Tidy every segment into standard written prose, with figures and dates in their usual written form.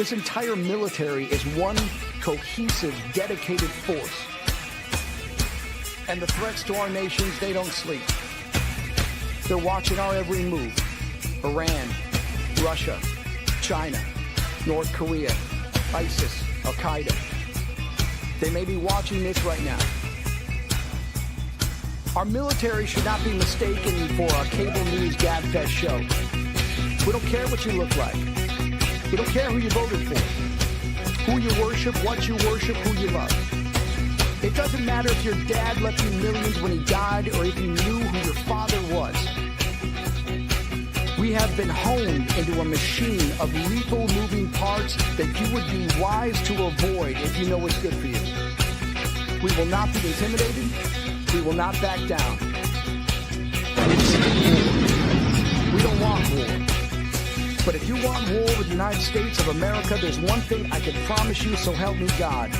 This entire military is one cohesive, dedicated force. And the threats to our nations, they don't sleep. They're watching our every move. Iran, Russia, China, North Korea, ISIS, Al-Qaeda. They may be watching this right now. Our military should not be mistaken for a cable news gabfest show. We don't care what you look like. We don't care who you voted for, who you worship, what you worship, who you love. It doesn't matter if your dad left you millions when he died or if you knew who your father was. We have been honed into a machine of lethal moving parts that you would be wise to avoid if you know what's good for you. We will not be intimidated. We will not back down. We don't want war. But if you want war with the United States of America, there's one thing I can promise you, so help me God.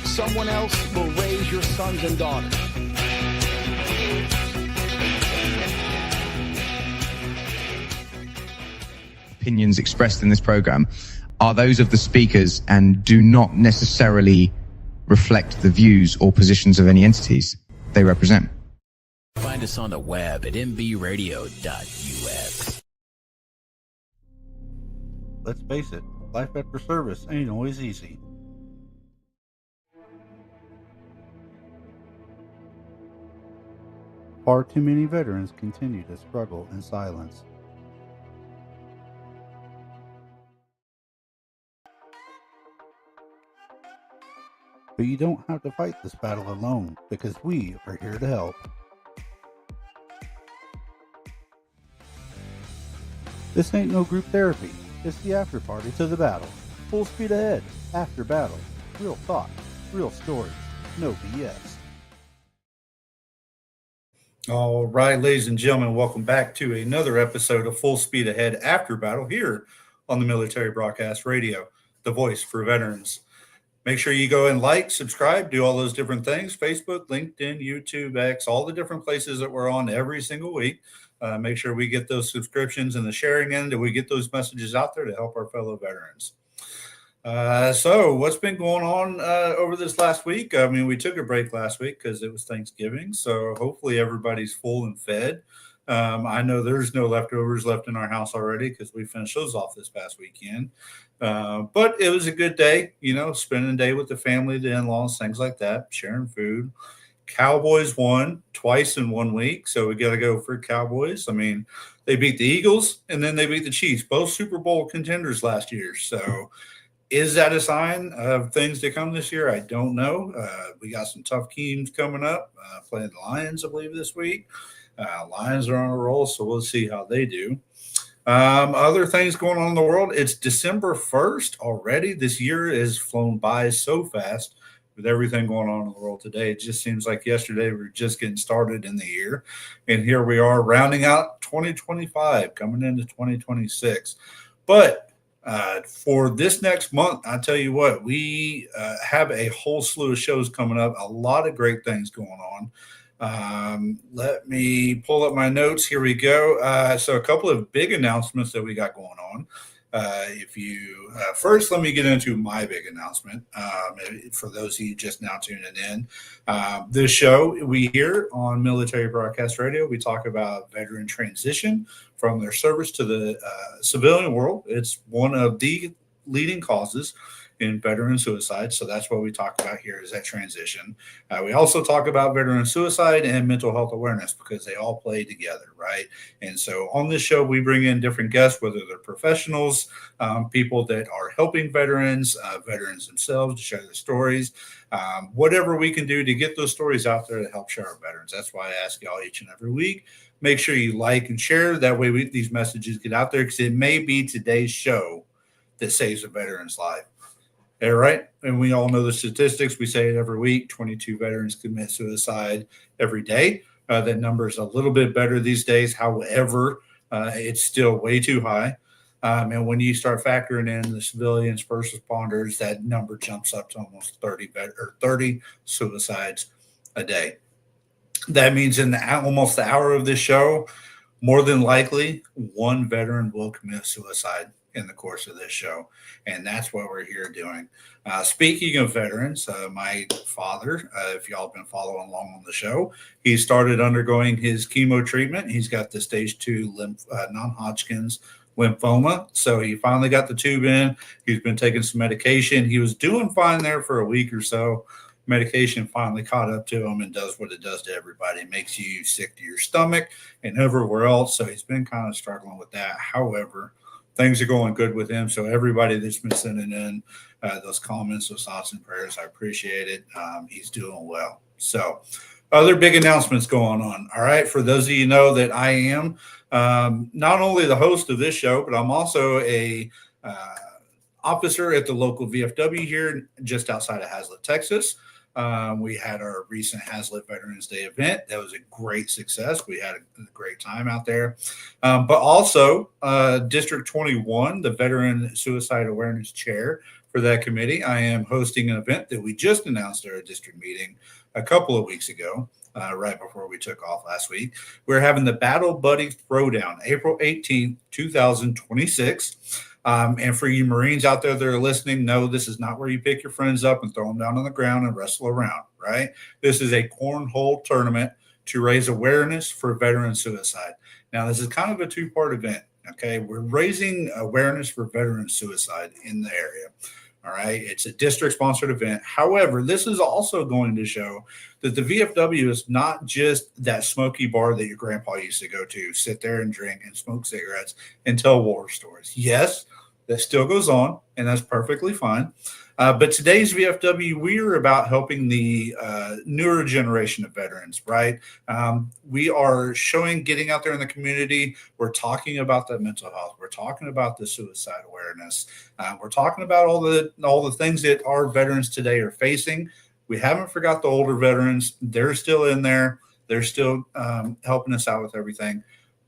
Someone else will raise your sons and daughters. Opinions expressed in this program are those of the speakers and do not necessarily reflect the views or positions of any entities they represent. Find us on the web at mbradio.us. Let's face it, life after service ain't always easy. Far too many veterans continue to struggle in silence. But you don't have to fight this battle alone, because we are here to help. This ain't no group therapy. It's the after party to the battle. Full speed ahead, after battle. Real talk, real stories, no BS. All right, ladies and gentlemen, welcome back to another episode of Full Speed Ahead After Battle here on the Military Broadcast Radio, the voice for veterans. Make sure you go and like, subscribe, do all those different things. Facebook, LinkedIn, YouTube, X, all the different places that we're on every single week. Make sure we get those subscriptions and the sharing in, that we get those messages out there to help our fellow veterans. So what's been going on over this last week? I mean, we took a break last week because it was Thanksgiving. So hopefully everybody's full and fed. I know there's no leftovers left in our house already because we finished those off this past weekend. But it was a good day, spending a day with the family, the in-laws, things like that, sharing food. Cowboys won twice in 1 week, so we got to go for Cowboys. I mean, they beat the Eagles and then they beat the Chiefs, both Super Bowl contenders last year. So is that a sign of things to come this year? I don't know. We got some tough teams coming up, playing the Lions, I believe, this week. Lions are on a roll, so we'll see how they do. Other things going on in the world. It's December 1st already. This year has flown by so fast with everything going on in the world today. It just seems like yesterday we were just getting started in the year. And here we are rounding out 2025, coming into 2026. But for this next month, I tell you what, we have a whole slew of shows coming up, a lot of great things going on. Let me pull up my notes. Here we go. So a couple of big announcements that we got going on. First, let me get into my big announcement. For those of you just now tuning in, this show we here on Military Broadcast Radio, we talk about veteran transition from their service to the civilian world. It's one of the leading causes in veteran suicide. So that's what we talk about here, is that transition. We also talk about veteran suicide and mental health awareness because they all play together, right? And so on this show, we bring in different guests, whether they're professionals, people that are helping veterans, veterans themselves to share their stories, whatever we can do to get those stories out there to help share our veterans. That's why I ask y'all each and every week, make sure you like and share. That way these messages get out there, because it may be today's show that saves a veteran's life. All right. And we all know the statistics. We say it every week. 22 veterans commit suicide every day. That number is a little bit better these days. However, it's still way too high. And when you start factoring in the civilians, first responders, that number jumps up to almost 30 suicides a day. That means in almost the hour of this show, more than likely, one veteran will commit suicide in the course of this show. And that's what we're here doing. Speaking of veterans, my father, if y'all have been following along on the show, he started undergoing his chemo treatment. He's got the stage 2 non-Hodgkin's lymphoma. So he finally got the tube in. He's been taking some medication. He was doing fine there for a week or so. Medication finally caught up to him and does what it does to everybody. It makes you sick to your stomach and everywhere else. So he's been kind of struggling with that. However, things are going good with him. So everybody that's been sending in those comments, those thoughts and prayers, I appreciate it. He's doing well. So other big announcements going on. All right. For those of you know that I am not only the host of this show, but I'm also a officer at the local VFW here just outside of Hazlet, Texas. We had our recent Hazlet Veterans Day event. That was a great success. We had a great time out there. But also District 21, the Veteran Suicide Awareness Chair for that committee. I am hosting an event that we just announced at our district meeting a couple of weeks ago, right before we took off last week. We're having the Battle Buddy Throwdown, April 18th, 2026. And for you Marines out there that are listening, no, this is not where you pick your friends up and throw them down on the ground and wrestle around, right? This is a cornhole tournament to raise awareness for veteran suicide. Now, this is kind of a two-part event, okay? We're raising awareness for veteran suicide in the area, all right? It's a district-sponsored event. However, this is also going to show that the VFW is not just that smoky bar that your grandpa used to go to, sit there and drink and smoke cigarettes and tell war stories. Yes, that still goes on, and that's perfectly fine. But today's VFW, we are about helping the newer generation of veterans, right? We are getting out there in the community. We're talking about the mental health. We're talking about the suicide awareness. We're talking about all the things that our veterans today are facing. We haven't forgot the older veterans. They're still in there. They're still helping us out with everything.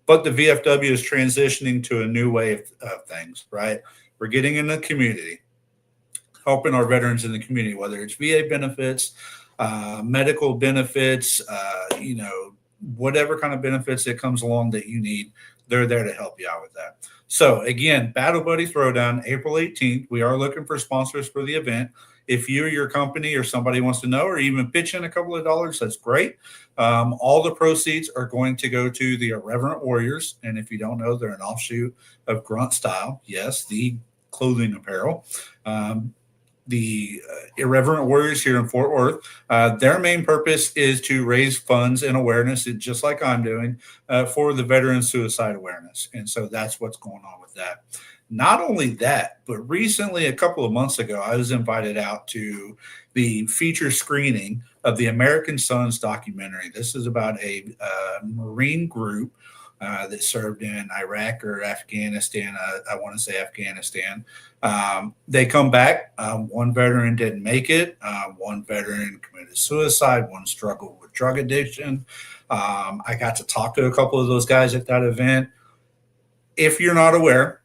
But the VFW is transitioning to a new way of things, right? We're getting in the community, helping our veterans in the community, whether it's VA benefits, medical benefits, whatever kind of benefits that comes along that you need, they're there to help you out with that. So again, Battle Buddy Throwdown, April 18th. We are looking for sponsors for the event. If you or your company or somebody wants to know or even pitch in a couple of dollars, that's great. All the proceeds are going to go to the Irreverent Warriors. And if you don't know, they're an offshoot of Grunt Style. Yes, the clothing apparel. The Irreverent Warriors here in Fort Worth, their main purpose is to raise funds and awareness, just like I'm doing, for the veteran suicide awareness. And so that's what's going on with that. Not only that, but recently, a couple of months ago, I was invited out to the feature screening of the American Sons documentary. This is about a Marine group that served in Iraq or Afghanistan. I want to say Afghanistan. They come back. One veteran didn't make it. One veteran committed suicide. One struggled with drug addiction. I got to talk to a couple of those guys at that event. If you're not aware,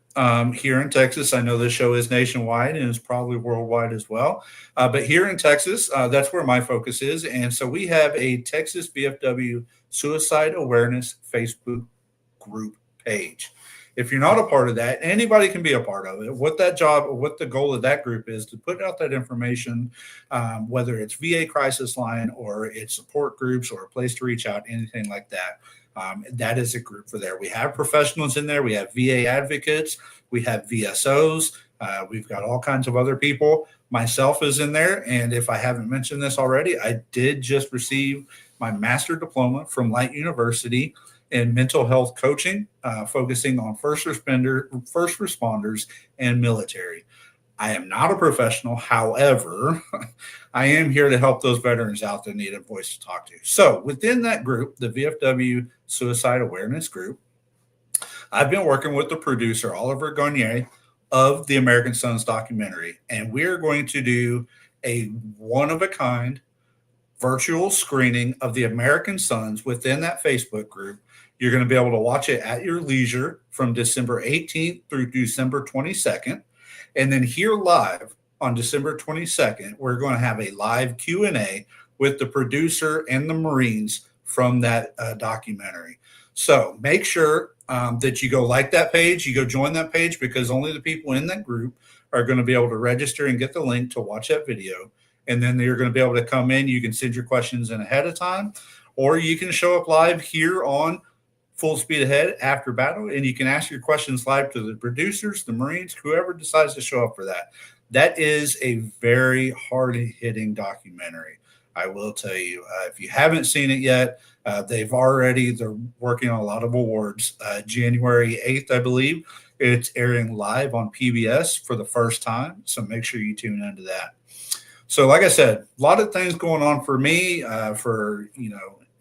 here in Texas, I know this show is nationwide and is probably worldwide as well. But here in Texas, that's where my focus is. And so we have a Texas VFW Suicide Awareness Facebook group page. If you're not a part of that, anybody can be a part of it. What the goal of that group is to put out that information, whether it's VA crisis line or it's support groups or a place to reach out, anything like that. That is a group for there. We have professionals in there. We have VA advocates. We have VSOs. We've got all kinds of other people. Myself is in there. And if I haven't mentioned this already, I did just receive my master diploma from Light University in mental health coaching, focusing on first responders and military. I am not a professional. However, I am here to help those veterans out that need a voice to talk to. So within that group, the VFW Suicide Awareness Group, I've been working with the producer, Oliver Garnier, of the American Sons documentary. And we are going to do a one-of-a-kind virtual screening of the American Sons within that Facebook group. You're going to be able to watch it at your leisure from December 18th through December 22nd. And then here live on December 22nd, we're going to have a live Q&A with the producer and the Marines from that documentary. So make sure that you go like that page, you go join that page, because only the people in that group are going to be able to register and get the link to watch that video. And then you're going to be able to come in. You can send your questions in ahead of time, or you can show up live here on Full Speed Ahead After Battle, and you can ask your questions live to the producers, the Marines, whoever decides to show up for that. That is a very hard-hitting documentary, I will tell you. If you haven't seen it yet, they're working on a lot of awards. January 8th, I believe, it's airing live on PBS for the first time, so make sure you tune into that. So like I said, a lot of things going on for me, for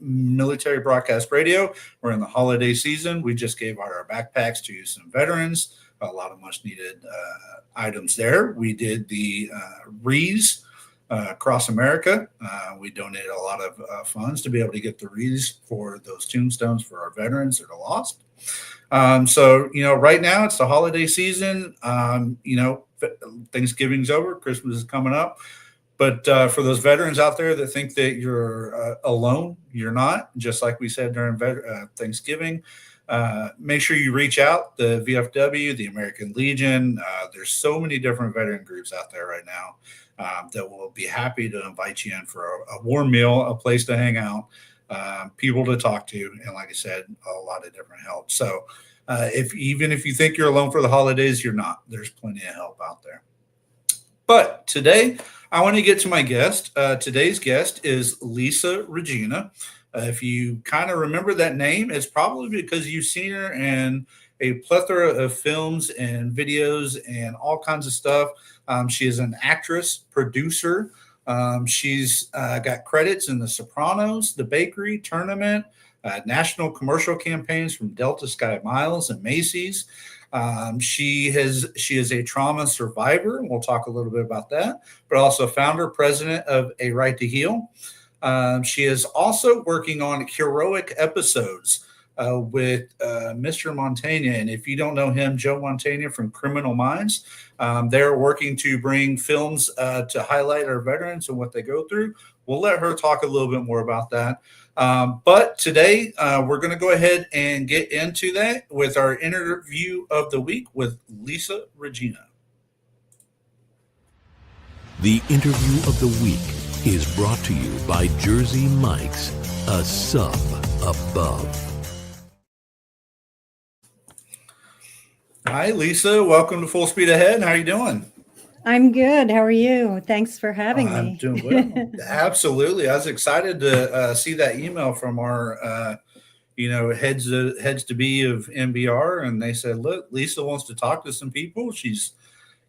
military broadcast radio. We're in the holiday season. We just gave out our backpacks to some veterans, a lot of much needed items there. We did the wreaths across America. We donated a lot of funds to be able to get the wreaths for those tombstones for our veterans that are lost. So right now it's the holiday season. Thanksgiving's over, Christmas is coming up. But for those veterans out there that think that you're alone, you're not. Just like we said during Thanksgiving, make sure you reach out. The VFW, the American Legion, there's so many different veteran groups out there right now that will be happy to invite you in for a warm meal, a place to hang out, people to talk to, and like I said, a lot of different help. So if you think you're alone for the holidays, you're not. There's plenty of help out there. But today, I want to get to my guest. Today's guest is Lisa Regina. If you kind of remember that name, it's probably because you've seen her in a plethora of films and videos and all kinds of stuff. She is an actress, producer. She's got credits in The Sopranos, The Bakery, Tournament, national commercial campaigns from Delta Sky Miles and Macy's. She is a trauma survivor, and we'll talk a little bit about that, but also founder, president of A Right to Heal. She is also working on heroic episodes with Mr. Montaigne. And if you don't know him, Joe Montaigne from Criminal Minds, they're working to bring films to highlight our veterans and what they go through. We'll let her talk a little bit more about that. But today, we're going to go ahead and get into that with our interview of the week with Lisa Regina. The interview of the week is brought to you by Jersey Mike's, a sub above. Hi, Lisa. Welcome to Full Speed Ahead. How are you doing? I'm good. How are you? Thanks for having me. I'm doing well. Absolutely. I was excited to see that email from our, heads to be of MBR, and they said, "Look, Lisa wants to talk to some people. She's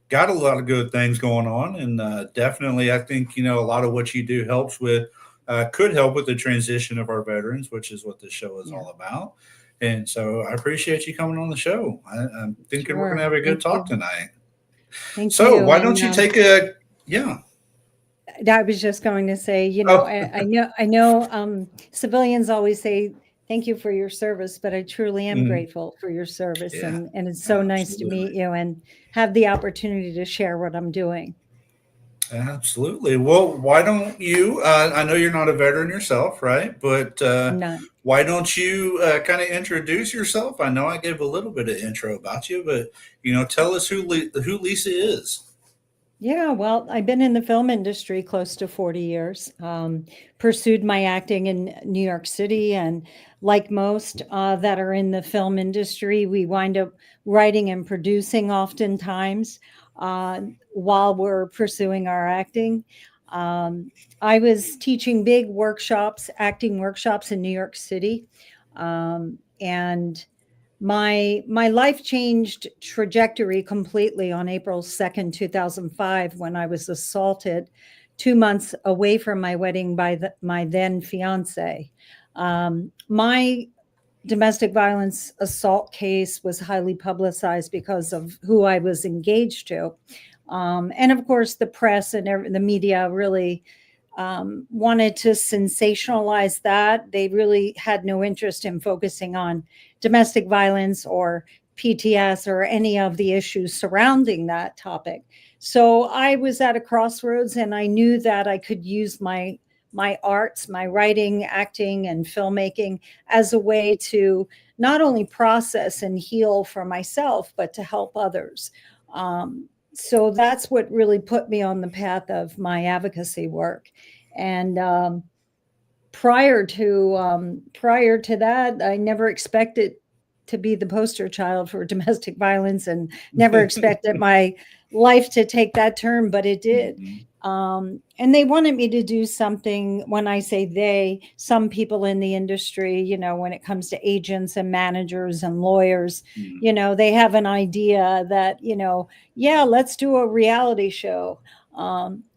got a lot of good things going on, and definitely, I think a lot of what you do could help with the transition of our veterans, which is what this show is all about." And so, I appreciate you coming on the show. I'm thinking we're going to have a good talk tonight. Thank you. So why don't you take a I was just going to say, I know civilians always say thank you for your service, but I truly am grateful for your service, and it's so nice to meet you and have the opportunity to share what I'm doing. Absolutely. Well, why don't you? I know you're not a veteran yourself, right? But why don't you kind of introduce yourself? I know I gave a little bit of intro about you, but tell us who Lisa is. Yeah, well, I've been in the film industry close to 40 years. Pursued my acting in New York City, and like most that are in the film industry, we wind up writing and producing oftentimes while we're pursuing our acting. I was teaching big workshops, acting workshops in New York City, and my life changed trajectory completely on April 2nd, 2005, when I was assaulted 2 months away from my wedding by my then fiance. My domestic violence assault case was highly publicized because of who I was engaged to. And of course, the press and the media really wanted to sensationalize that. They really had no interest in focusing on domestic violence or PTS or any of the issues surrounding that topic. So I was at a crossroads, and I knew that I could use my my arts, my writing, acting, and filmmaking as a way to not only process and heal for myself, but to help others. So that's what really put me on the path of my advocacy work. And prior to that, I never expected to be the poster child for domestic violence, and never expected my life to take that turn, but it did. And they wanted me to do something. When I say they, some people in the industry, when it comes to agents and managers and lawyers, they have an idea that, yeah, let's do a reality show.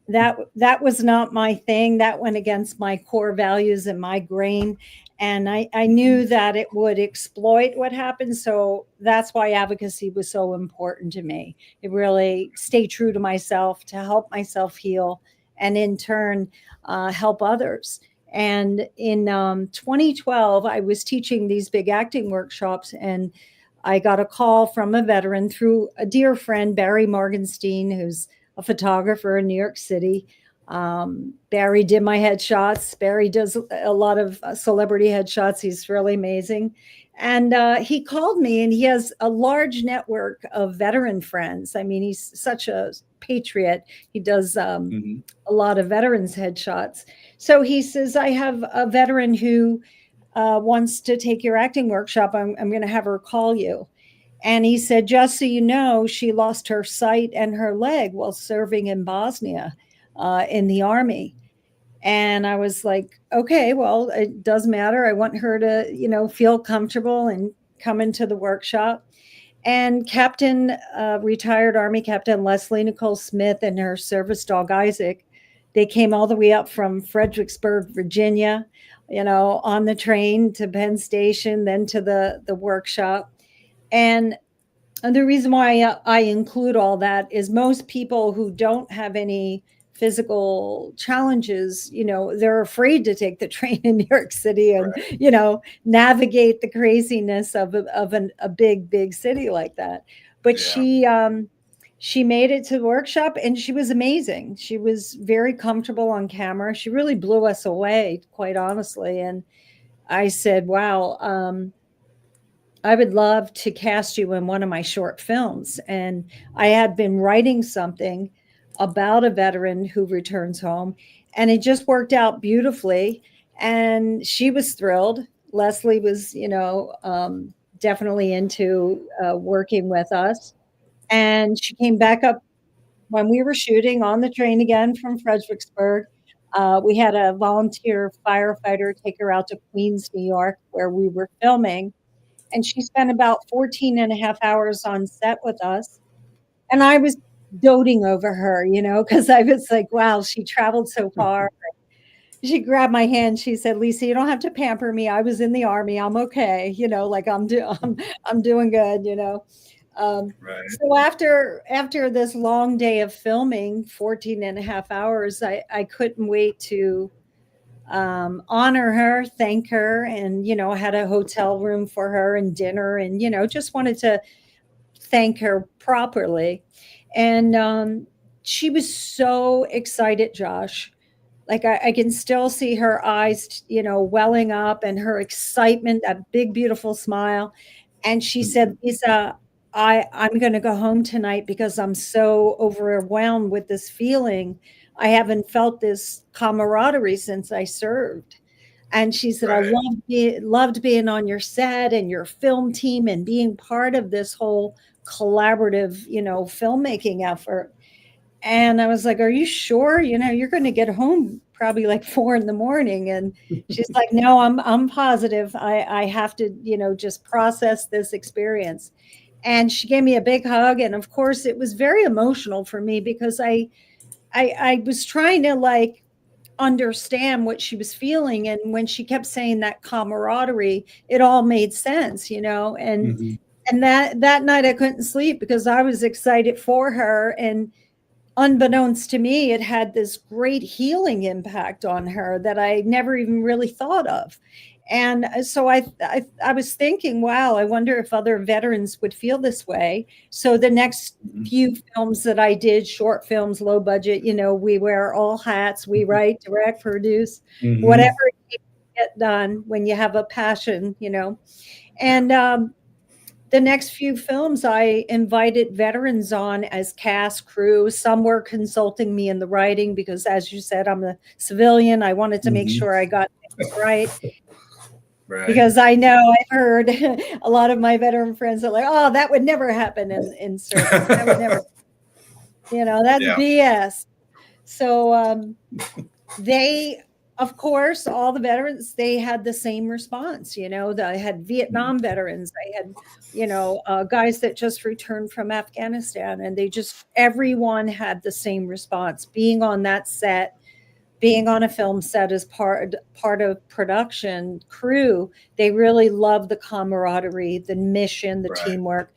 That was not my thing. That went against my core values and my grain. And I knew that it would exploit what happened. So that's why advocacy was so important to me. It really stay true to myself, to help myself heal, and in turn, help others. And in 2012, I was teaching these big acting workshops, and I got a call from a veteran through a dear friend, Barry Morgenstein, who's a photographer in New York City. Barry did my headshots. Barry does a lot of celebrity headshots. He's really amazing. And he called me, and he has a large network of veteran friends. I mean, he's such a patriot. He does a lot of veterans headshots. So he says, I have a veteran who wants to take your acting workshop. I'm going to have her call you. And he said, just so you know, she lost her sight and her leg while serving in Bosnia in the Army. And I was like, okay, well, it does matter. I want her to, feel comfortable and come into the workshop. And retired Army Captain Leslie Nicole Smith and her service dog Isaac, they came all the way up from Fredericksburg, Virginia, on the train to Penn Station, then to the workshop. And the reason why I include all that is most people who don't have any physical challenges, they're afraid to take the train in New York City and, navigate the craziness of a big city like that. But she made it to the workshop, and she was amazing. She was very comfortable on camera. She really blew us away, quite honestly. And I said, wow, I would love to cast you in one of my short films. And I had been writing something about a veteran who returns home, and it just worked out beautifully. And she was thrilled. Leslie was, definitely into working with us. And she came back up when we were shooting on the train again from Fredericksburg. We had a volunteer firefighter take her out to Queens, New York, where we were filming. And she spent about 14 and a half hours on set with us. And I was doting over her, because I was like, wow, she traveled so far. She grabbed my hand. She said, Lisa, you don't have to pamper me. I was in the Army. I'm okay. Like I'm doing good, Right. So after this long day of filming, 14 and a half hours, I couldn't wait to honor her, thank her, and, had a hotel room for her and dinner, and, just wanted to thank her properly. And she was so excited, Josh. Like I can still see her eyes, welling up, and her excitement, that big, beautiful smile. And she said, Lisa, I'm going to go home tonight because I'm so overwhelmed with this feeling. I haven't felt this camaraderie since I served. And she said, Right. I loved being on your set and your film team and being part of this whole collaborative, filmmaking effort. And I was like, are you sure? You're going to get home probably like 4 a.m. And she's like, no, I'm positive. I have to, just process this experience. And she gave me a big hug. And of course, it was very emotional for me because I was trying to understand what she was feeling. And when she kept saying that camaraderie, it all made sense, and that night I couldn't sleep because I was excited for her. And unbeknownst to me, it had this great healing impact on her that I never even really thought of. And so I was thinking, wow, I wonder if other veterans would feel this way. So the next few films that I did, short films, low budget, we wear all hats, we write, direct, produce, whatever you get done when you have a passion, And the next few films, I invited veterans on as cast, crew. Some were consulting me in the writing because, as you said, I'm a civilian. I wanted to make sure I got things right. Right. Because I know I've heard a lot of my veteran friends are like, oh, that would never happen in service. That would never, that's BS. So they, of course, all the veterans, they had the same response. I had Vietnam veterans. I had, guys that just returned from Afghanistan, and everyone had the same response. Being on that set, being on a film set as part of production crew, they really love the camaraderie, the mission, the teamwork.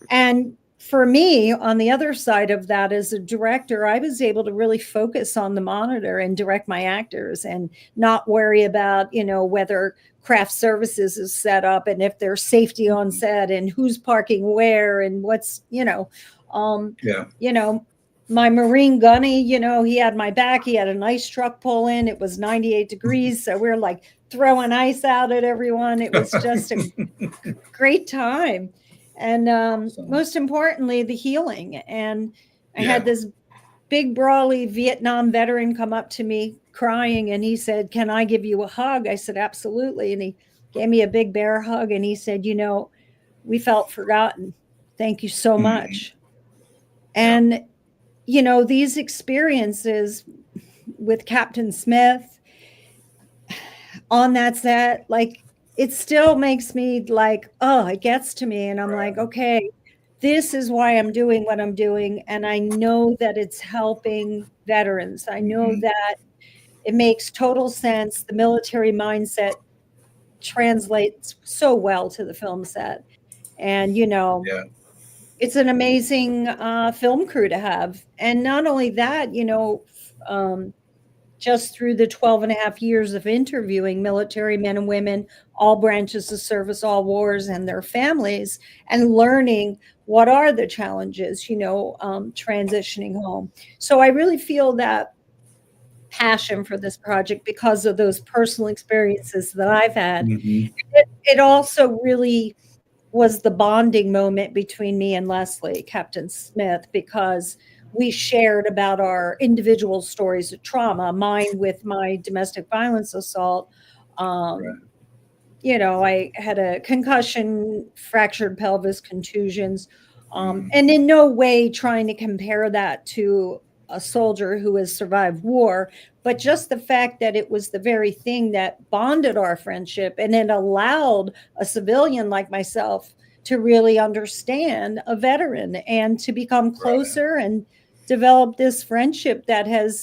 And for me, on the other side of that, as a director, I was able to really focus on the monitor and direct my actors and not worry about, whether craft services is set up and if there's safety on set and who's parking where and what's, my Marine gunny, he had my back. He had an ice truck pull in. It was 98 degrees. So we're like throwing ice out at everyone. It was just a great time. And most importantly, the healing. And I had this big, brawly Vietnam veteran come up to me crying. And he said, "Can I give you a hug?" I said, "Absolutely." And he gave me a big bear hug. And he said, "We felt forgotten. Thank you so much." And these experiences with Captain Smith on that set, like, it still makes me like, oh, it gets to me. And I'm like, okay, this is why I'm doing what I'm doing. And I know that it's helping veterans. I know that it makes total sense. The military mindset translates so well to the film set. And, it's an amazing film crew to have. And not only that, just through the 12 and a half years of interviewing military men and women, all branches of service, all wars, and their families, and learning what are the challenges, transitioning home. So I really feel that passion for this project because of those personal experiences that I've had. It also really was the bonding moment between me and Leslie, Captain Smith, because we shared about our individual stories of trauma, mine with my domestic violence assault. I had a concussion, fractured pelvis, contusions, and in no way trying to compare that to a soldier who has survived war, but just the fact that it was the very thing that bonded our friendship, and it allowed a civilian like myself to really understand a veteran and to become closer and develop this friendship that has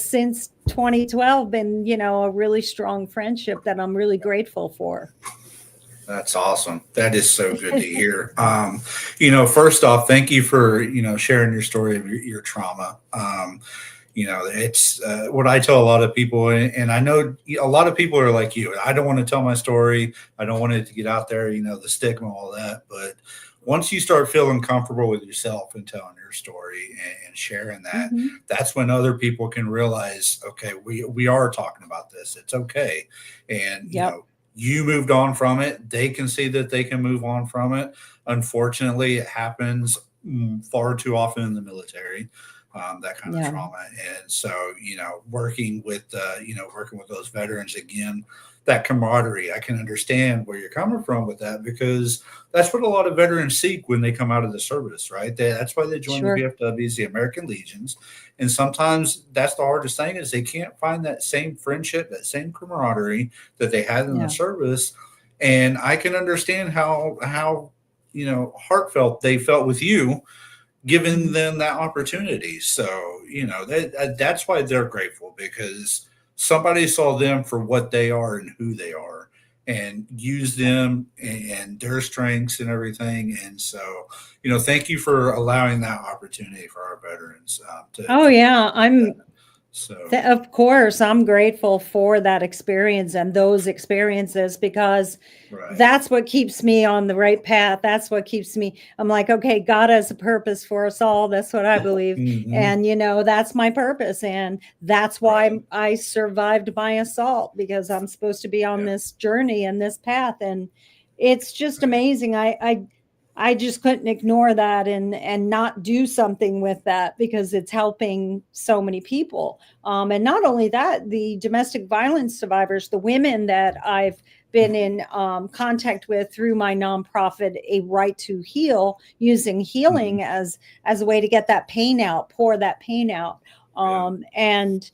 since 2012 been, a really strong friendship that I'm really grateful for. That's awesome. That is so good to hear. First off, thank you for, sharing your story of your trauma. It's what I tell a lot of people, and I know a lot of people are like you. I don't want to tell my story. I don't want it to get out there, the stigma, all that. But once you start feeling comfortable with yourself and telling your story and sharing that, that's when other people can realize, okay, we are talking about this. It's okay. And, you moved on from it. They can see that they can move on from it. Unfortunately, it happens far too often in the military, that kind of trauma. And so, working with those veterans again, that camaraderie, I can understand where you're coming from with that, because that's what a lot of veterans seek when they come out of the service, right? That's why they join the VFWs, the American Legions. And sometimes that's the hardest thing, is they can't find that same friendship, that same camaraderie that they had in the service. And I can understand how heartfelt they felt with you, giving them that opportunity. So, that's why they're grateful, because somebody saw them for what they are and who they are, and used them and their strengths and everything. And so, thank you for allowing that opportunity for our veterans. So Of course, I'm grateful for that experience and those experiences, because right. that's what keeps me on the right path. That's what keeps me. I'm like, okay, God has a purpose for us all. That's what I believe. Mhm. And, that's my purpose. And that's why Right. I survived my assault, because I'm supposed to be on Yeah. this journey and this path. And it's just Right. amazing. I just couldn't ignore that and not do something with that, because it's helping so many people. And not only that, the domestic violence survivors, the women that I've been in contact with through my nonprofit, A Right to Heal, using Mhm. healing as a way to get that pain out, pour that pain out. Yeah. And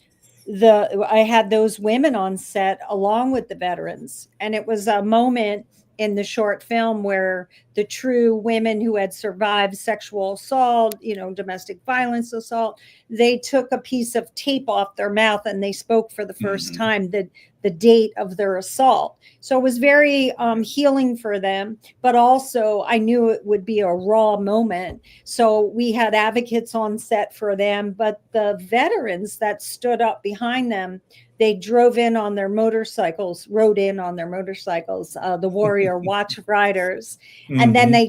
I had those women on set along with the veterans, and it was a moment in the short film where the true women who had survived sexual assault, domestic violence assault, they took a piece of tape off their mouth and they spoke for the first Mhm. time the date of their assault. So it was very healing for them, but also I knew it would be a raw moment. So we had advocates on set for them, but the veterans that stood up behind them, they drove in on their motorcycles, rode in on their motorcycles, the warrior watch riders. And then Mhm. they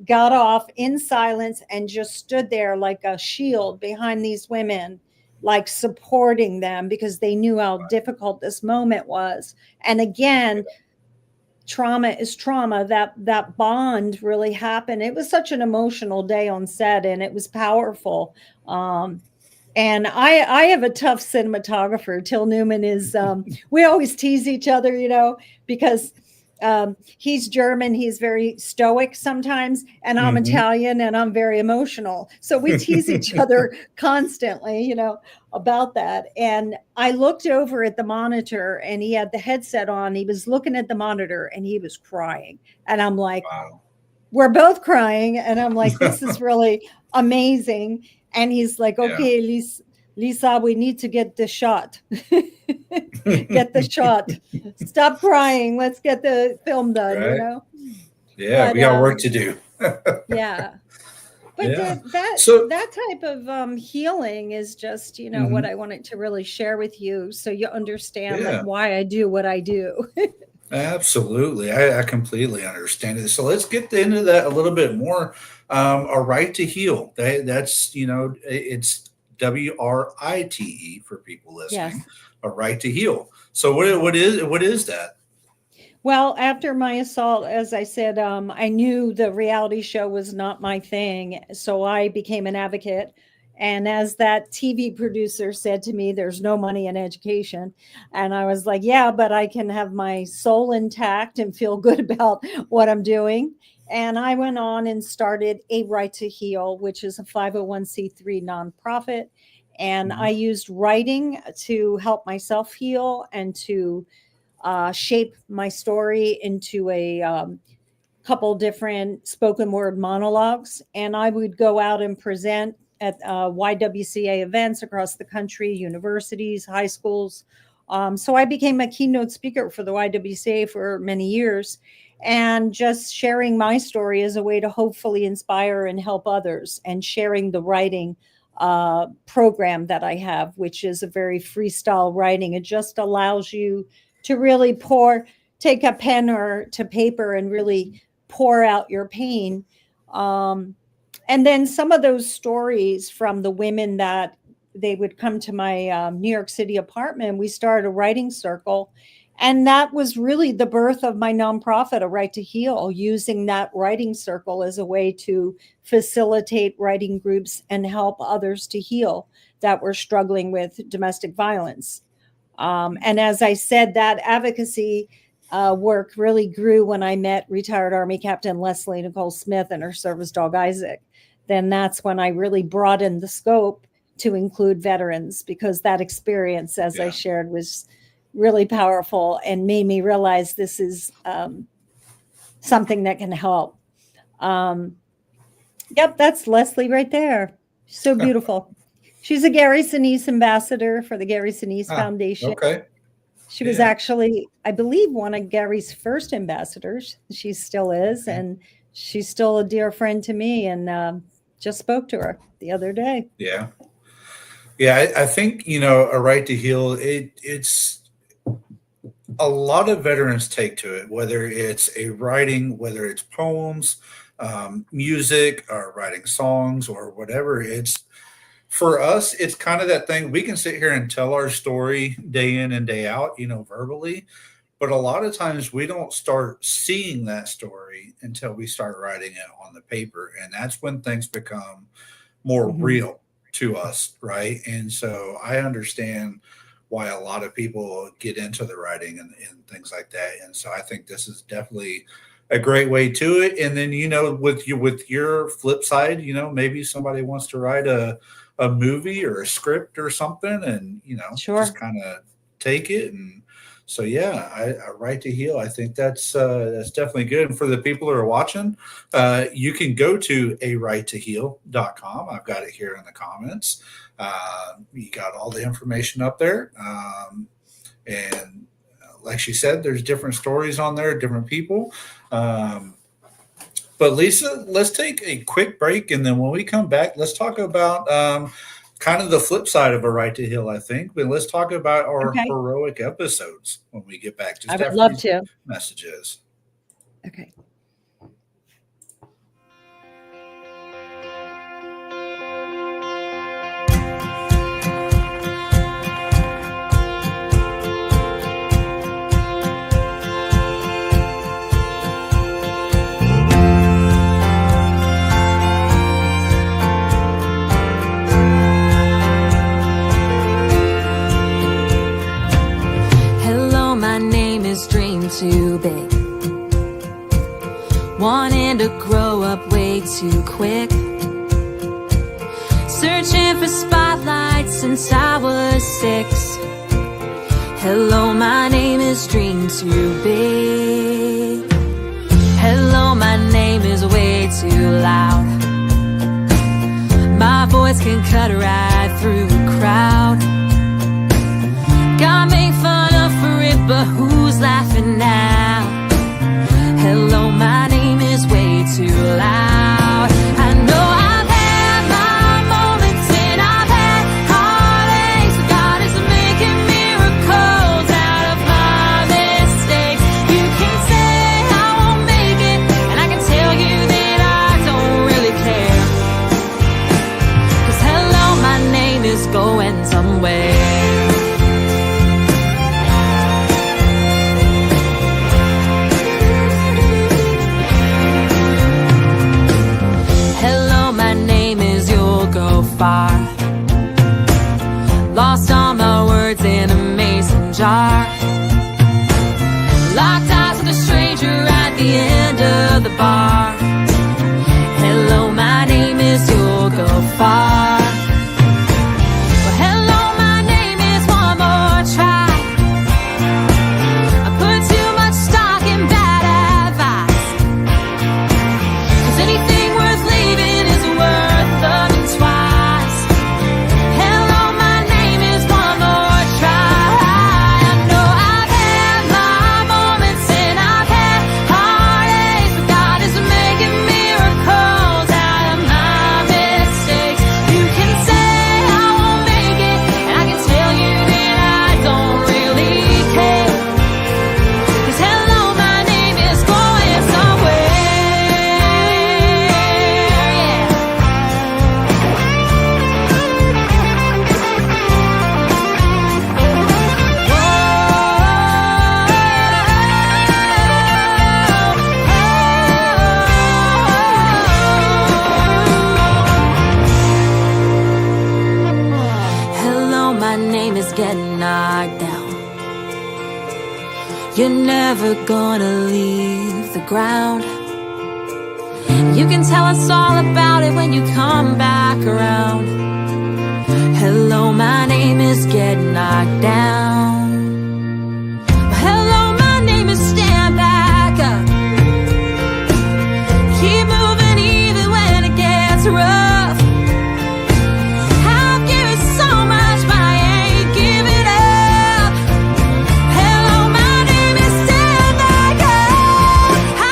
got off in silence and just stood there like a shield behind these women, like supporting them, because they knew how difficult this moment was. And again, trauma is trauma. That bond really happened. It was such an emotional day on set, and it was powerful. And I have a tough cinematographer. Till Newman is, we always tease each other, because he's German. He's very stoic sometimes, and I'm Mhm. Italian, and I'm very emotional. So we tease each other constantly, about that. And I looked over at the monitor, and he had the headset on. He was looking at the monitor, and he was crying. And I'm like, Wow. we're both crying. And I'm like, this is really amazing. And he's like, Yeah. okay, Lisa, we need to get the shot. Get the shot. Stop crying. Let's get the film done, Right. Yeah, But we got work to do. yeah. But Yeah. that So that type of healing is just, what mhm. I wanted to really share with you, so you understand like Yeah. why I do what I do. Absolutely. I completely understand it. So let's get into that a little bit more. A right to heal. That's, it's WRITE for people listening. Yes. A right to heal. So what is that? Well, after my assault, as I said, I knew the reality show was not my thing. So I became an advocate. And as that TV producer said to me, there's no money in education. And I was like, yeah, but I can have my soul intact and feel good about what I'm doing. And I went on and started A Right to Heal, which is a 501c3 nonprofit. And I Mhm. used writing to help myself heal and to shape my story into a couple different spoken word monologues. And I would go out and present at YWCA events across the country, universities, high schools. So I became a keynote speaker for the YWCA for many years, and just sharing my story as a way to hopefully inspire and help others, and sharing the writing program that I have, which is a very freestyle writing. It just allows you to really take a pen or to paper and really pour out your pain. Um, and then some of those stories from the women that they would come to my New York City apartment, we started a writing circle. And that was really the birth of my nonprofit, A Right to Heal, using that writing circle as a way to facilitate writing groups and help others to heal that were struggling with domestic violence. And as I said, that advocacy work really grew when I met retired Army Captain Leslie Nicole Smith and her service dog Isaac. Then that's when I really broadened the scope to include veterans, because that experience, as I Yeah. shared, was really powerful and made me realize this is something that can help. Um, yep, that's Leslie right there. So beautiful. She's a Gary Sinise ambassador for the Gary Sinise Ah, Foundation. okay. She was Yeah. actually, I believe, one of Gary's first ambassadors. She still is, Okay. and she's still a dear friend to me. And just spoke to her the other day. Yeah. Yeah, I think, a right to heal, it's a lot of veterans take to it, whether it's a writing, whether it's poems, music, or writing songs or whatever. It's for us, it's kind of that thing. We can sit here and tell our story day in and day out, verbally, but a lot of times we don't start seeing that story until we start writing it on the paper. And that's when things become more real to us, right? And so I understand why a lot of people get into the writing and things like that. And so I think this is definitely a great way to it. And then, with your flip side, maybe somebody wants to write a movie or a script or something, and Sure. just kind of take it. And so yeah, I right to heal, I think that's definitely good. And for the people who are watching, you can go to arighttoheal.com. I've got it here in the comments. You got all the information up there, and like she said, there's different stories on there, different people. But Lisa, let's take a quick break, and then when we come back, let's talk about kind of the flip side of a right to heal, I think. But let's talk about our heroic episodes when we get back. I would love to. Messages. Okay. Too big, wanting to grow up way too quick, searching for spotlights since I was 6. Hello, my name is Dream Too Big. Hello, my name is way too loud. My voice can cut right through a crowd. Got made fun of for it, but who's laughing now? Hello, my name is way too loud. I know I've had my moments and I've had heartaches, but God is making miracles out of my mistakes. You can say I won't make it, and I can tell you that I don't really care. 'Cause hello, my name is going somewhere. Far. Lost all my words in a mason jar. Locked eyes with a stranger at the end of the bar. Hello, my name is You'll Go Far. Well, hello, my name is One More Try. I put too much stock in bad advice, 'cause anything worth leaving is worth loving twice. You're never gonna leave the ground. You can tell us all about it when you come back around. Hello, my name is Get Knocked Down. Hello, my name is Stand Back Up. Keep moving even when it gets rough. I've given so much, but I ain't giving up. Hello, my name is Stand Back Up.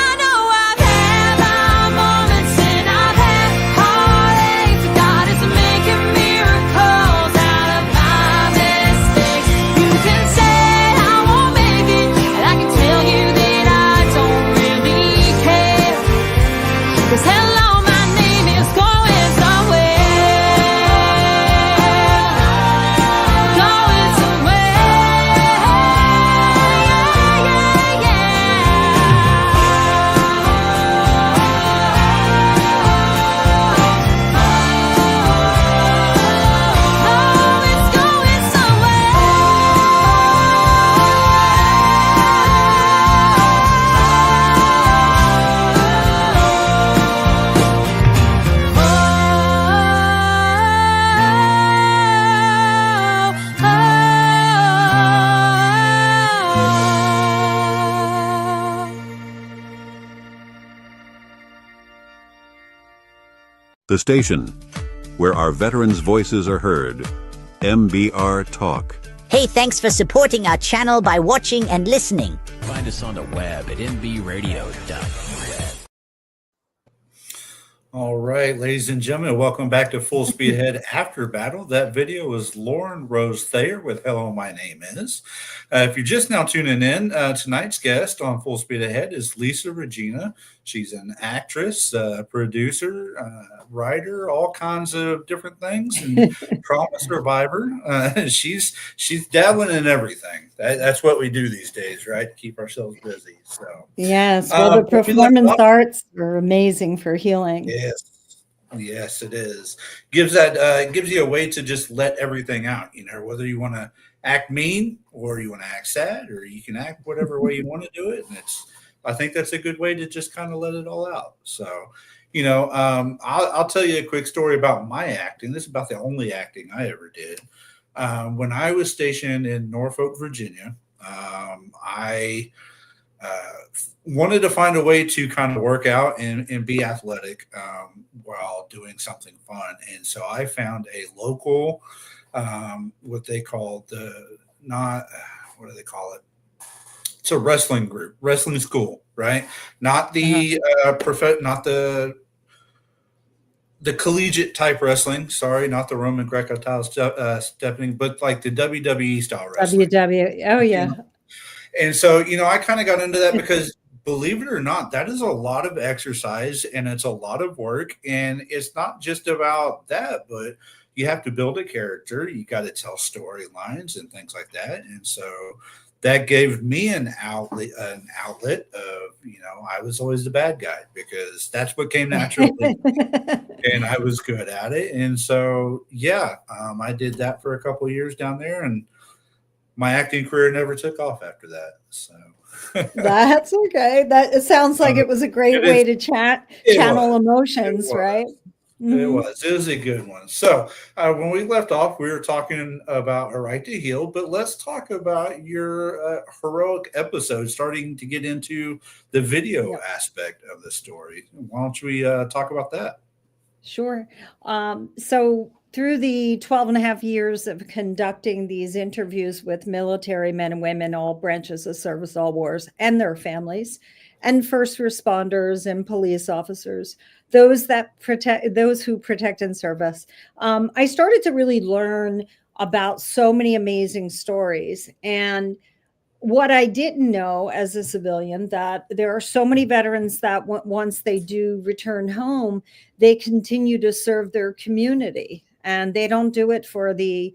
I know I've had my moments and I've had heartaches. God is making miracles out The station where our veterans' voices are heard. MBR Talk. Hey, thanks for supporting our channel by watching and listening. Find us on the web at mbradio.net. All right, ladies and gentlemen, welcome back to Full Speed Ahead After Battle. That video was Lauren Rose Thayer with Hello, My Name Is. If you're just now tuning in, tonight's guest on Full Speed Ahead is Lisa Regina. She's an actress, producer, writer, all kinds of different things, and trauma survivor. She's dabbling in everything. That's what we do these days, right? To keep ourselves busy. So Yes, well, the performance arts are amazing for healing. Yes, it is. Gives you a way to just let everything out. You know, whether you want to act mean or you want to act sad, or you can act whatever way you want to do it, and I think that's a good way to just kind of let it all out. So, you know, I'll tell you a quick story about my acting. This is about the only acting I ever did. When I was stationed in Norfolk, Virginia, I wanted to find a way to kind of work out and be athletic while doing something fun. And so I found a local, what they call what do they call it? It's a wrestling group, wrestling school, right? Not the not the collegiate type wrestling. Sorry, not the Roman Greco style stepping, but like the WWE style wrestling. Oh yeah. And so, you know, I kind of got into that because, believe it or not, that is a lot of exercise and it's a lot of work. And it's not just about that, but you have to build a character. You got to tell storylines and things like that. And so that gave me an outlet of, you know, I was always the bad guy because that's what came naturally. And I was good at it. And so, yeah, I did that for a couple of years down there, and my acting career never took off after that. So that's okay. It sounds like it was a great way to channel emotions, right? Mm-hmm. It was a good one. So when we left off, we were talking about A Right to Heal, but let's talk about your heroic episode, starting to get into the video aspect of the story. Why don't we talk about that? Sure. So through the 12 and a half years of conducting these interviews with military men and women, all branches of service, all wars, and their families, and first responders and police officers, those who protect and serve us, I started to really learn about so many amazing stories. And what I didn't know as a civilian, that there are so many veterans that once they do return home, they continue to serve their community, and they don't do it for the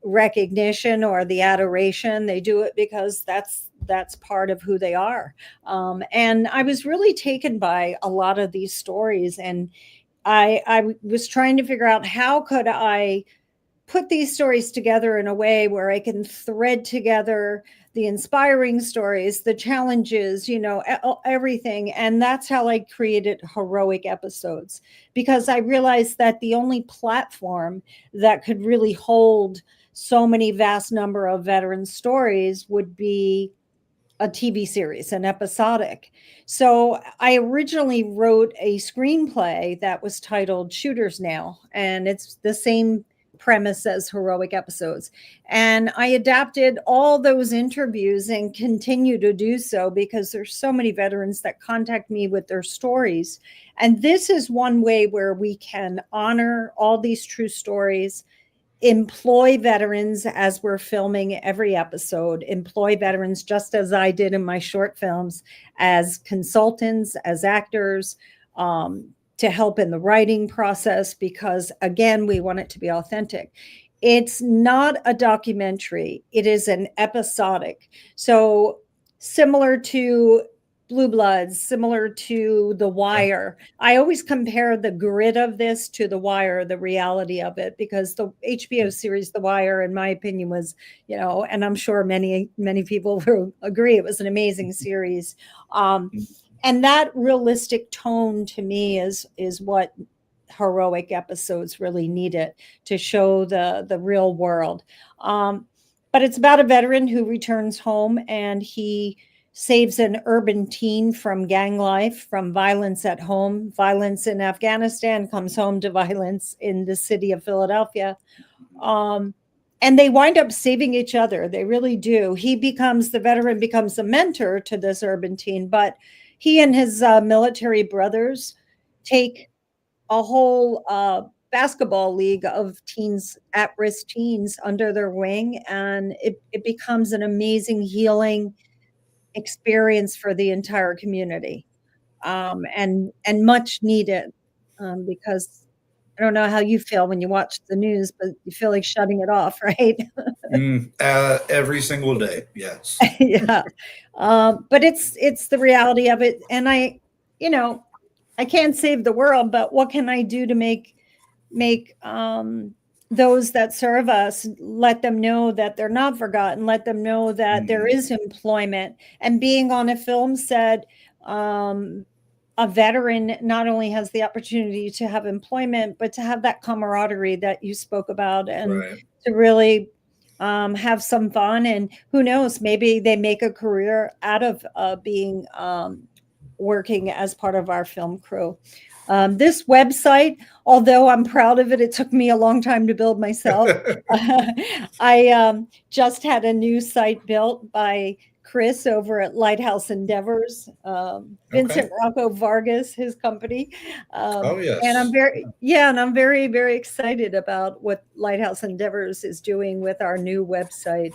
recognition or the adoration. They do it because that's part of who they are. And I was really taken by a lot of these stories, and I was trying to figure out how could I put these stories together in a way where I can thread together the inspiring stories, the challenges, you know, everything. And that's how I created heroic episodes, because I realized that the only platform that could really hold so many vast number of veteran stories would be a TV series, an episodic. So I originally wrote a screenplay that was titled Shooters Now, and it's the same premise as heroic episodes. And I adapted all those interviews and continue to do so because there's so many veterans that contact me with their stories. And this is one way where we can honor all these true stories, employ veterans as we're filming every episode, employ veterans just as I did in my short films as consultants, as actors, to help in the writing process, because again, we want it to be authentic. It's not a documentary. It is an episodic. So similar to Blue Bloods, similar to The Wire. I always compare the grit of this to The Wire, the reality of it, because the HBO series The Wire, in my opinion, was, you know, and I'm sure many people will agree, it was an amazing series. And that realistic tone to me is what heroic episodes really needed to show the real world. But it's about a veteran who returns home, and he saves an urban teen from gang life, from violence at home, violence in Afghanistan, comes home to violence in the city of Philadelphia. And they wind up saving each other. They really do. The veteran becomes a mentor to this urban teen, but he and his military brothers take a whole basketball league of teens, at-risk teens, under their wing, and it becomes an amazing healing experience for the entire community, and much needed, because I don't know how you feel when you watch the news, but you feel like shutting it off, right? Every single day, yes. Yeah. But it's the reality of it. And I can't save the world, but what can I do to make those that serve us, let them know that they're not forgotten, let them know that there is employment. And being on a film set, a veteran not only has the opportunity to have employment, but to have that camaraderie that you spoke about, and to really have some fun. And who knows, maybe they make a career out of being working as part of our film crew. This website, although I'm proud of it, it took me a long time to build myself. I just had a new site built by Chris over at Lighthouse Endeavors, Vincent Rocco Vargas, his company. Yes. And I'm very, very excited about what Lighthouse Endeavors is doing with our new website.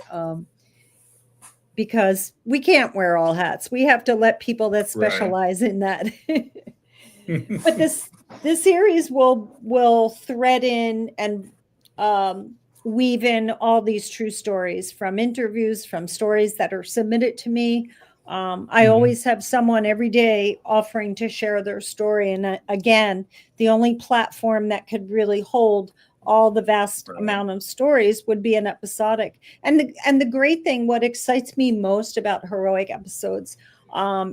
Because we can't wear all hats. We have to let people that specialize in that. But this series will thread in and weave in all these true stories, from interviews, from stories that are submitted to me. I always have someone every day offering to share their story. And again, the only platform that could really hold all the vast amount of stories would be an episodic. And the great thing, what excites me most about heroic episodes,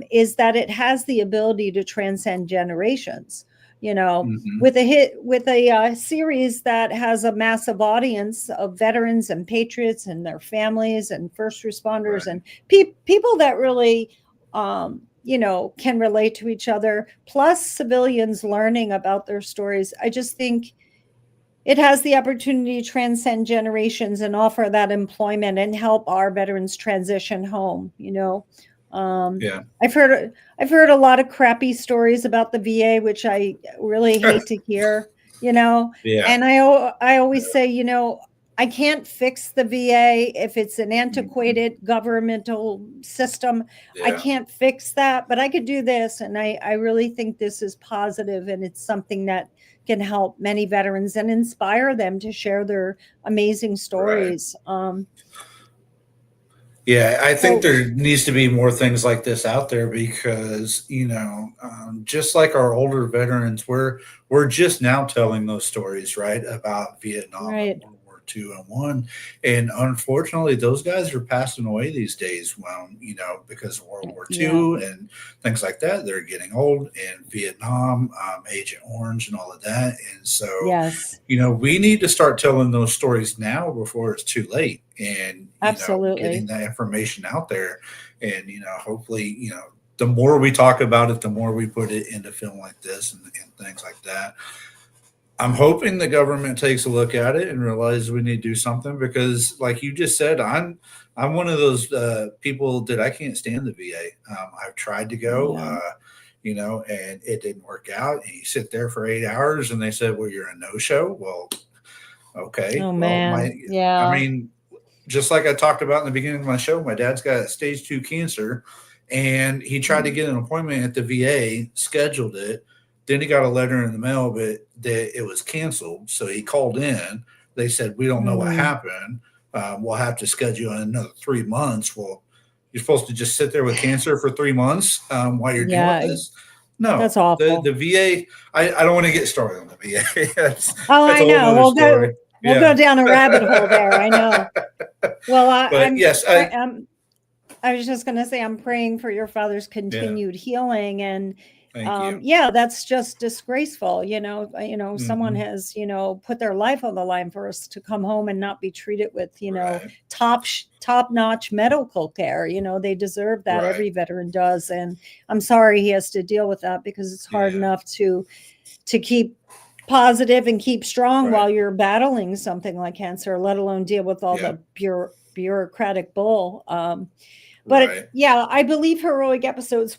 is that it has the ability to transcend generations. With a series that has a massive audience of veterans and patriots and their families and first responders and people that really can relate to each other, plus civilians learning about their stories. I just think it has the opportunity to transcend generations and offer that employment and help our veterans transition home. I've heard a lot of crappy stories about the VA, which I really hate to hear, and I always say, I can't fix the VA if it's an antiquated governmental system. I can't fix that, but I could do this. And I really think this is positive, and it's something that can help many veterans and inspire them to share their amazing stories. I think there needs to be more things like this out there, because just like our older veterans, we're just now telling those stories, right, about Vietnam, and World War II and One, and unfortunately, those guys are passing away these days. Because of World War II and things like that, they're getting old. And Vietnam, Agent Orange, and all of that, and so we need to start telling those stories now before it's too late. And getting that information out there, and hopefully, the more we talk about it, the more we put it into film like this and things like that. I'm hoping the government takes a look at it and realizes we need to do something, because, like you just said, I'm one of those people that I can't stand the VA. I've tried to go, and it didn't work out. And you sit there for 8 hours, and they said, "Well, you're a no-show." Well, okay. Oh man, I mean, just like I talked about in the beginning of my show, my dad's got stage 2 cancer, and he tried to get an appointment at the VA, scheduled it. Then he got a letter in the mail, but that it was canceled. So he called in. They said, "We don't know what happened. We'll have to schedule in another 3 months." Well, you're supposed to just sit there with cancer for 3 months while you're doing this? No, that's awful. The VA, I don't want to get started on the VA. that's I know. We'll go down a rabbit hole there. I know. Well, I was just going to say, I'm praying for your father's continued healing, and Thank you. Yeah, that's just disgraceful. Someone Mhm. has, put their life on the line for us to come home and not be treated with, Right. top-notch medical care. They deserve that. Right. Every veteran does. And I'm sorry he has to deal with that, because it's hard Yeah. enough to keep positive and keep strong Right. while you're battling something like cancer, let alone deal with all Yeah. the bureaucratic bull. But Right. yeah, I believe heroic episodes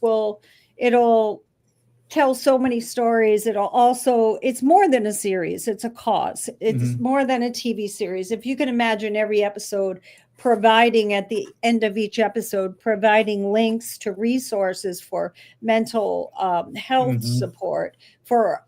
it'll tell so many stories. It's more than a series. It's a cause. It's Mhm. more than a TV series. If you can imagine every episode providing, at the end of each episode, providing links to resources for mental health Mhm. support, for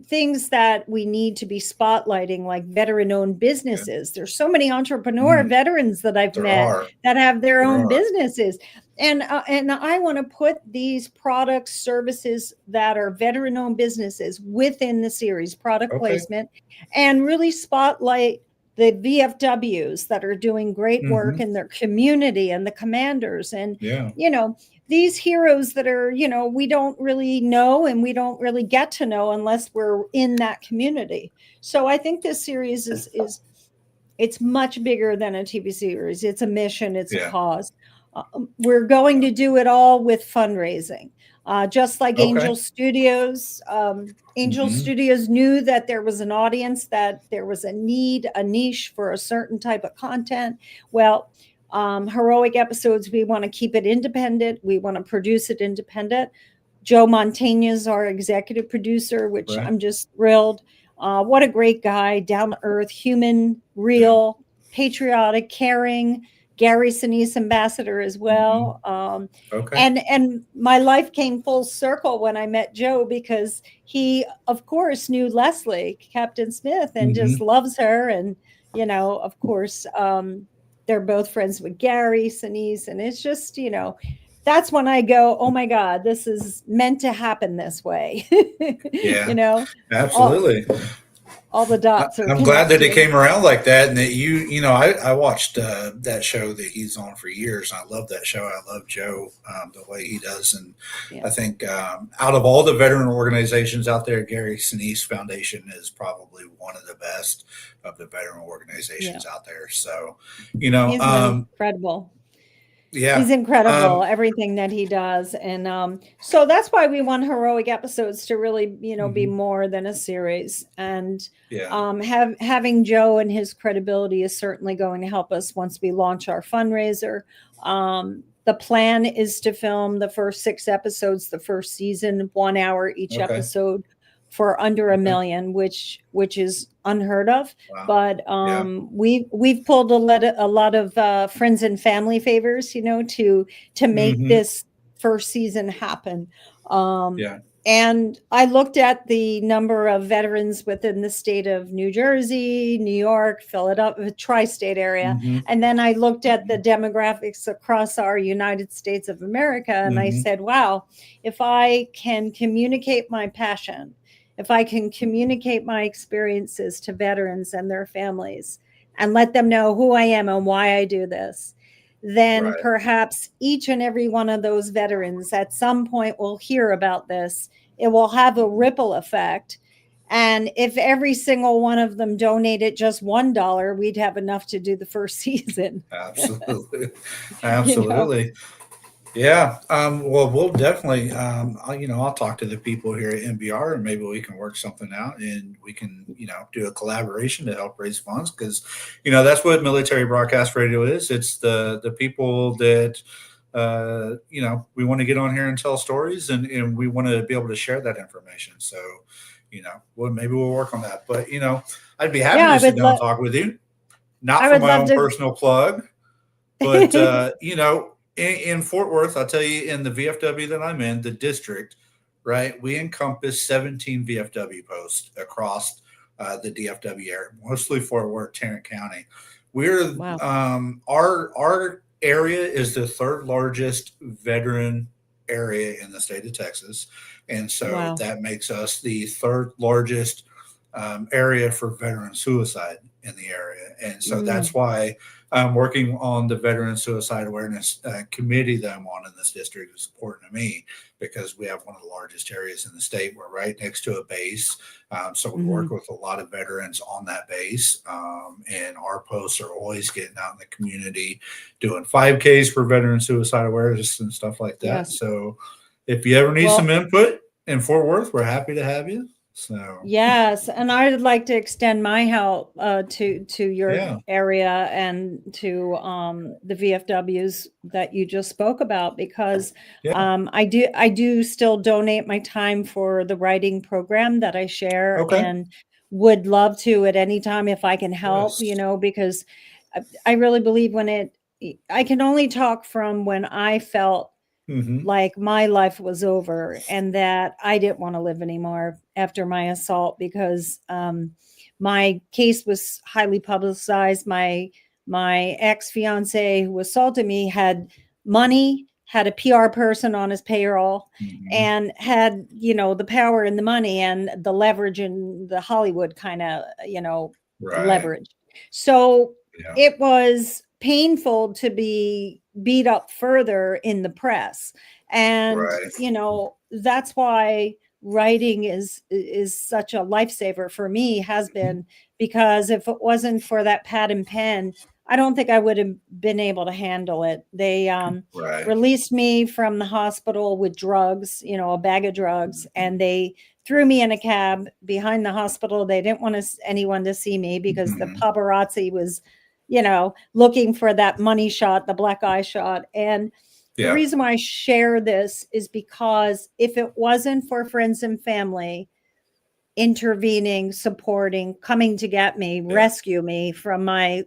things that we need to be spotlighting, like veteran-owned Yeah. businesses. There's so many entrepreneur Mhm. veterans that I've There met are. that have their There own are. businesses. And I want to put these products, services that are veteran-owned businesses within the series, product Okay. placement, and really spotlight the VFWs that are doing great work Mhm. in their community, and the commanders, and Yeah. these heroes that are, we don't really know, and we don't really get to know unless we're in that community. So I think this series is it's much bigger than a TV series. It's a mission. It's a Yeah. cause. We're going to do it all with fundraising, just like Okay. Angel Studios. Angel Mhm. Studios knew that there was an audience, that there was a need, a niche for a certain type of content. Well, heroic episodes, we want to keep it independent. We want to produce it independent. Joe Montaigne is our executive producer, which Right. I'm just thrilled. What a great guy, down to earth, human, Yeah. real, patriotic, caring. Gary Sinise ambassador as Mhm. well. Okay. And my life came full circle when I met Joe, because he, of course, knew Leslie, Captain Smith, and just Mhm. loves her. And, of course, they're both friends with Gary Sinise. And it's just, that's when I go, oh my God, this is meant to happen this way. Yeah. All, Absolutely. all the dots are I'm glad that it connected. came around like that, and that I watched that show that he's on for years. I love that show. I love Joe, the way he does, and Yeah. I think out of all the veteran organizations out there, Gary Sinise Foundation is probably one of the best of the veteran organizations out there. So, He's incredible. yeah, He's incredible, um, everything that he does. And so that's why we want heroic episodes to really, be mhm, more than a series. And yeah, having Joe and his credibility is certainly going to help us once we launch our fundraiser. The plan is to film the first 6 episodes, the first season, 1 hour each okay, episode, for under a okay, million, which is unheard of. wow, But yeah, we've pulled a lot of friends and family favors, to make hmm, this first season happen. Um, yeah, and I looked at the number of veterans within the state of New Jersey, New York, Philadelphia, tri-state area. hmm, And then I looked at the hmm, demographics across our United States of America, and I hmm, said, wow, if I can communicate my passion, if I can communicate my experiences to veterans and their families, and let them know who I am and why I do this, then right, perhaps each and every one of those veterans at some point will hear about this. It will have a ripple effect. And if every single one of them donated just $1, we'd have enough to do the first season. absolutely, you know, absolutely. Yeah. Well, we'll definitely, I'll talk to the people here at MBR, and maybe we can work something out, and we can, do a collaboration to help raise funds, because, that's what military broadcast radio is. It's the people that, we want to get on here and tell stories, and we want to be able to share that information. So, maybe we'll work on that. But, I'd be happy yeah, to sit down and talk with you, not I for would my love own to. personal plug, but in Fort Worth, I'll tell you, in the VFW that I'm in, the district, right, we encompass 17 VFW posts across the DFW area, mostly Fort Worth, Tarrant County. We're Wow. our area is the third largest veteran area in the state of Texas, and so Wow. that makes us the third largest area for veteran suicide in the area, and so Mm, that's why working on the Veteran Suicide Awareness Committee that I'm on in this district is important to me because we have one of the largest areas in the state. We're right next to a base. So we work with a lot of veterans on that base. And our posts are always getting out in the community, doing 5Ks for veteran suicide awareness and stuff like that. Yes. So if you ever need some input in Fort Worth, we're happy to have you. So yes, and I'd like to extend my help to your area and to the VFWs that you just spoke about, because I do still donate my time for the writing program that I share, and would love to at any time if I can help. You know, because I really believe I can only talk from when I felt like my life was over and that I didn't want to live anymore after my assault, because my case was highly publicized. My ex-fiance who assaulted me had money, had a PR person on his payroll, and had, you know, the power and the money and the leverage and the Hollywood kind of, you know, leverage. So it was painful to be beat up further in the press. And, you know, that's why writing is such a lifesaver for me, has been, because if it wasn't for that pad and pen, I don't think I would have been able to handle it. They released me from the hospital with drugs, you know, a bag of drugs, and they threw me in a cab behind the hospital. They didn't want anyone to see me because the paparazzi was, you know, looking for that money shot, the black eye shot. And the reason why I share this is because if it wasn't for friends and family intervening, supporting, coming to get me, rescue me from my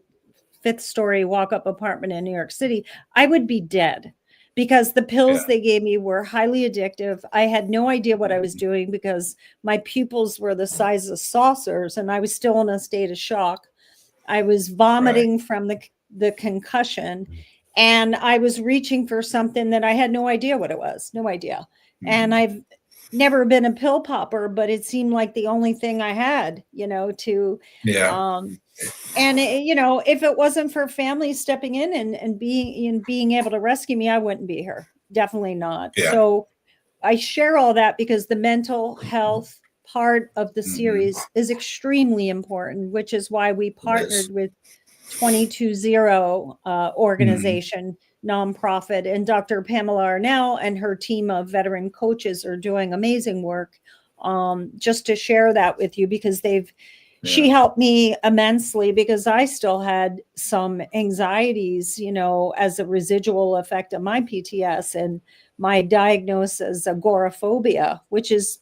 5th-story walk-up apartment in New York City, I would be dead, because the pills they gave me were highly addictive. I had no idea what I was doing because my pupils were the size of saucers and I was still in a state of shock. I was vomiting from the concussion, and I was reaching for something that I had no idea what it was. No idea. And I've never been a pill popper, but it seemed like the only thing I had, you know, to, and it, you know, if it wasn't for family stepping in and being able to rescue me, I wouldn't be here. Definitely not. So I share all that because the mental health part of the series is extremely important, which is why we partnered with 220 organization, nonprofit, and Dr. Pamela Arnell and her team of veteran coaches are doing amazing work. Just to share that with you, because she helped me immensely, because I still had some anxieties, you know, as a residual effect of my PTS and my diagnosis as agoraphobia, which is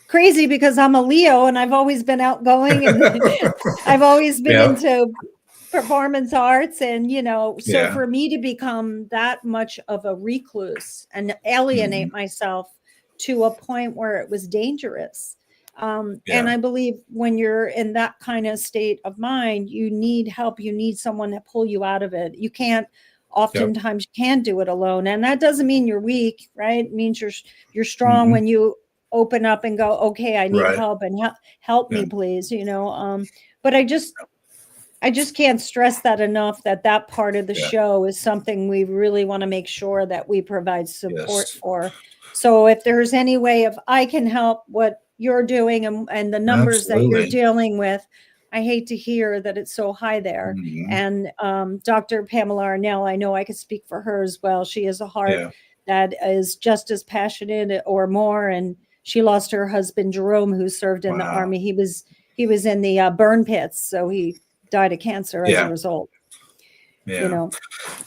crazy because I'm a Leo and I've always been outgoing and I've always been into performance arts. And, you know, so for me to become that much of a recluse and alienate myself to a point where it was dangerous. And I believe when you're in that kind of state of mind, you need help. You need someone to pull you out of it. You can't, oftentimes you can't do it alone. And that doesn't mean you're weak, right? It means you're strong when you open up and go, okay, I need help, and help me, please. You know, but I just can't stress that enough, that part of the show is something we really want to make sure that we provide support for. So if there's any way if I can help what you're doing and the numbers that you're dealing with, I hate to hear that it's so high there. And Dr. Pamela Arnell, I know I could speak for her as well. She has a heart that is just as passionate or more. And she lost her husband, Jerome, who served in the Army. He was in the burn pits. So he died of cancer as a result. You know,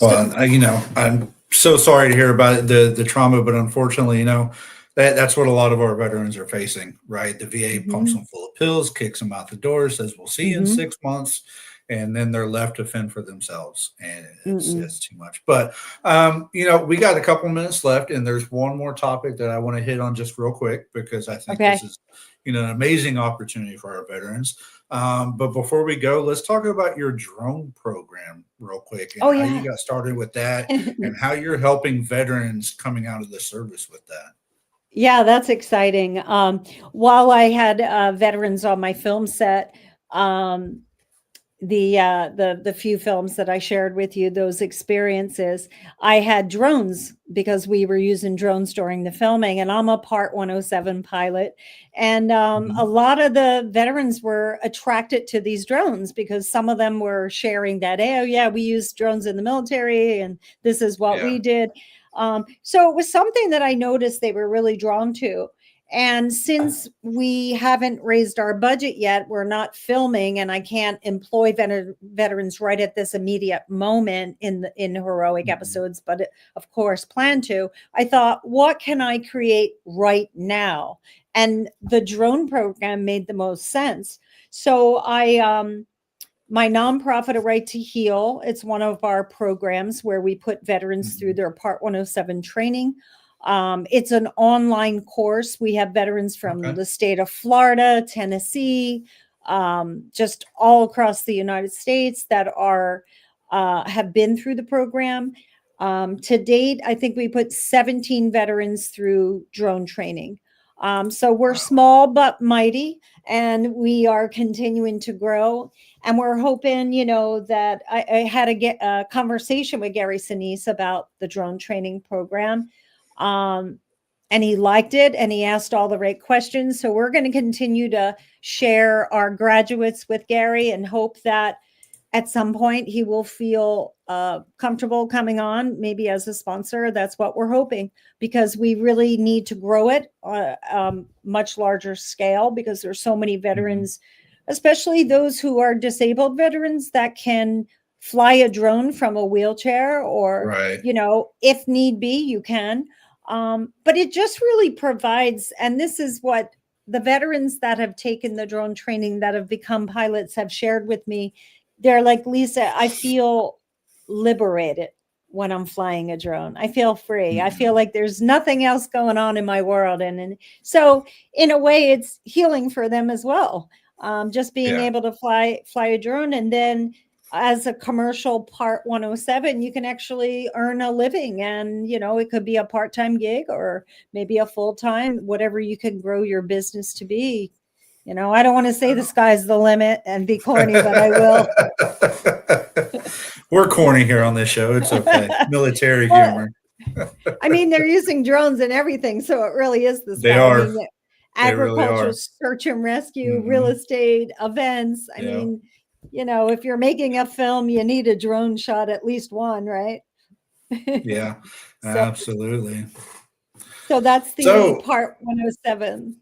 well, you know, I'm so sorry to hear about the trauma, but unfortunately, you know, that's what a lot of our veterans are facing, right? The VA pumps them full of pills, kicks them out the door, says, we'll see you in 6 months. And then they're left to fend for themselves. And it's too much. But, you know, we got a couple minutes left, and there's one more topic that I want to hit on just real quick, because I think this is, you know, an amazing opportunity for our veterans. But before we go, let's talk about your drone program real quick, and how you got started with that and how you're helping veterans coming out of the service with that. Yeah, that's exciting. While I had veterans on my film set, the few films that I shared with you, those experiences, I had drones because we were using drones during the filming, and I'm a Part 107 pilot. And a lot of the veterans were attracted to these drones because some of them were sharing that, oh yeah, we use drones in the military and this is what we did. So it was something that I noticed they were really drawn to. And since we haven't raised our budget yet, we're not filming, and I can't employ veterans right at this immediate moment in heroic episodes, but of course plan to. I thought, what can I create right now? And the drone program made the most sense. So my nonprofit, A Right to Heal, it's one of our programs where we put veterans through their Part 107 training. It's an online course. We have veterans from the state of Florida, Tennessee, just all across the United States that are have been through the program. To date, I think we put 17 veterans through drone training. So we're small but mighty, and we are continuing to grow. And we're hoping, that I had a conversation with Gary Sinise about the drone training program. And he liked it, and he asked all the right questions. So we're going to continue to share our graduates with Gary and hope that at some point he will feel comfortable coming on, maybe as a sponsor. That's what we're hoping, because we really need to grow it much larger scale, because there's so many veterans, especially those who are disabled veterans, that can fly a drone from a wheelchair, or, if need be, you can. But it just really provides, and this is what the veterans that have taken the drone training that have become pilots have shared with me. They're like, Lisa, I feel liberated when I'm flying a drone. I feel free. I feel like there's nothing else going on in my world. And so in a way, it's healing for them as well. Just being able to fly a drone. And then as a commercial Part 107, you can actually earn a living, and it could be a part-time gig or maybe a full-time, whatever you can grow your business to be. I don't want to say the sky's the limit and be corny, but I will. We're corny here on this show. It's okay. Military humor. I mean, they're using drones and everything, so it really is the sky. They are. I mean, agriculture, search and rescue, real estate, events. I mean, if you're making a film, you need a drone shot, at least one, right? Yeah, absolutely. So that's the Part 107.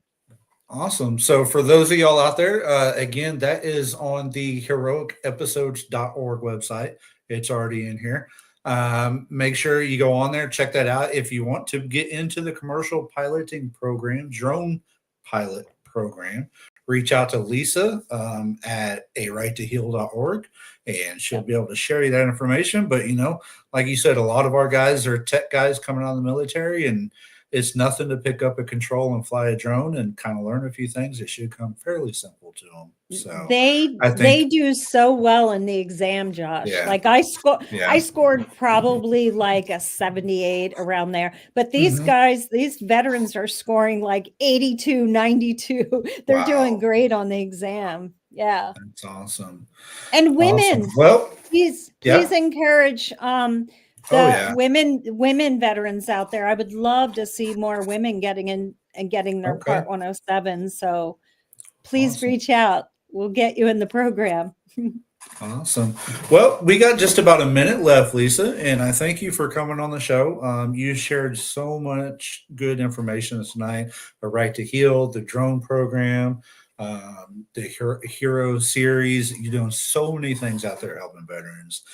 Awesome. So for those of y'all out there, again, that is on the heroicepisodes.org website. It's already in here. Make sure you go on there, check that out. If you want to get into the commercial piloting program, drone pilot program, reach out to Lisa at arighttoheal.org, and she'll be able to share you that information. But, like you said, a lot of our guys are tech guys coming out of the military, and it's nothing to pick up a control and fly a drone and kind of learn a few things. It should come fairly simple to them. So they do so well in the exam, Josh. Like I scored probably like a 78 around there. But these guys, these veterans are scoring like 82, 92. They're doing great on the exam. Yeah. That's awesome. And women, awesome. Well, please encourage women veterans out there. I would love to see more women getting in and getting their Part 107. So please reach out. We'll get you in the program. Awesome. Well, we got just about a minute left, Lisa, and I thank you for coming on the show. You shared so much good information tonight. A Right to Heal, the drone program, the Hero series. You're doing so many things out there helping veterans.